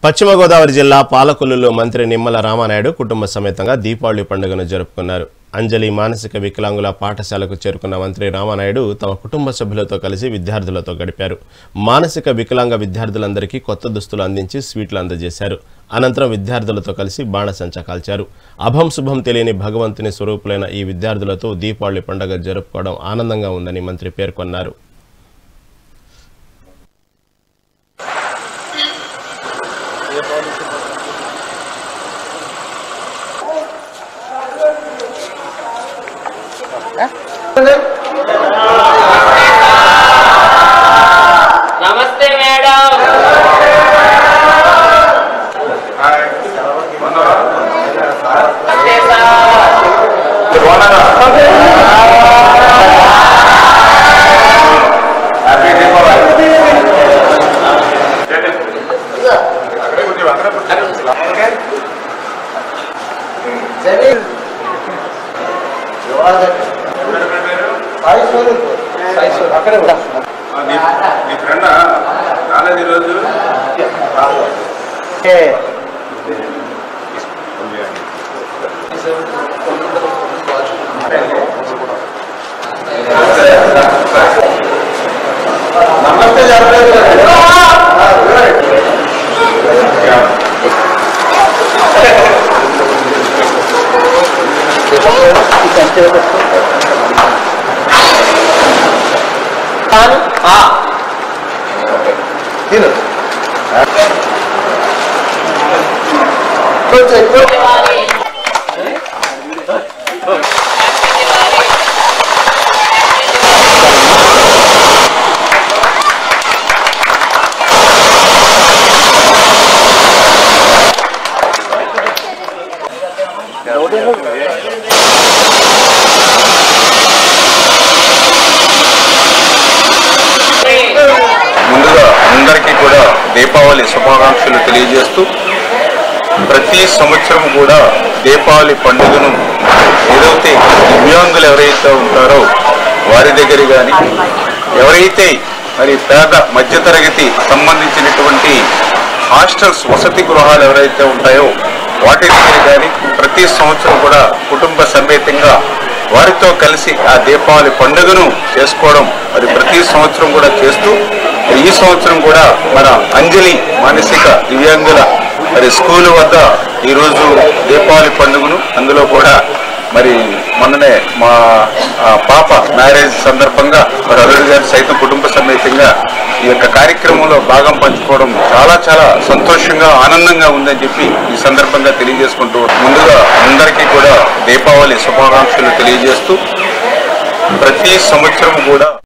పశ్చిమ గోదావరి జిల్లా పాలకొల్లులో మంత్రి నిమ్మల రామానాయుడు కుటుంబ సమేతంగా దీపావళి పండుగను జరుపుకున్నారు. అంజలి మానసిక వికలాంగుల పాఠశాలకు చేరుకున్న మంత్రి రామానాయుడు తమ కుటుంబ సభ్యులతో కలిసి విద్యార్థులతో గడిపారు. మానసిక వికలాంగ విద్యార్థులందరికీ కొత్త దుస్తులు అందించి స్వీట్లు అందజేశారు. అనంతరం విద్యార్థులతో కలిసి బాణసంచా కాల్చారు. అభం శుభం తెలియని భగవంతుని స్వరూపులైన ఈ విద్యార్థులతో దీపావళి పండుగ జరుపుకోవడం ఆనందంగా ఉందని మంత్రి పేర్కొన్నారు. नमस्ते मैडम। దీపావళి శుభాకాంక్షలు తెలియజేస్తూ ప్రతి సంవత్సరం కూడా దీపావళి పండుగను ఏదైతే దివ్యాంగులు ఎవరైతే ఉంటారో వారి దగ్గర కానీ ఎవరైతే మరి పేద మధ్యతరగతి సంబంధించినటువంటి హాస్టల్స్ వసతి గృహాలు ఎవరైతే ఉంటాయో వాటి దగ్గర కానీ ప్రతి సంవత్సరం కూడా కుటుంబ సమేతంగా వారితో కలిసి ఆ దీపావళి పండుగను చేసుకోవడం మరి ప్రతి సంవత్సరం కూడా చేస్తూ ఈ సంవత్సరం కూడా మన అంజలి మానసిక దివ్యాంగుల మరి స్కూల్ వద్ద ఈరోజు దీపావళి పండుగను అందులో కూడా మరి మొన్ననే మా పాప మ్యారేజ్ సందర్భంగా మరి అల్లుడి గారు సైతం కుటుంబ సమేతంగా ఈ యొక్క కార్యక్రమంలో భాగం పంచుకోవడం చాలా చాలా సంతోషంగా ఆనందంగా ఉందని చెప్పి ఈ సందర్భంగా తెలియజేసుకుంటూ ముందుగా అందరికీ కూడా దీపావళి శుభాకాంక్షలు తెలియజేస్తూ ప్రతి సంవత్సరం కూడా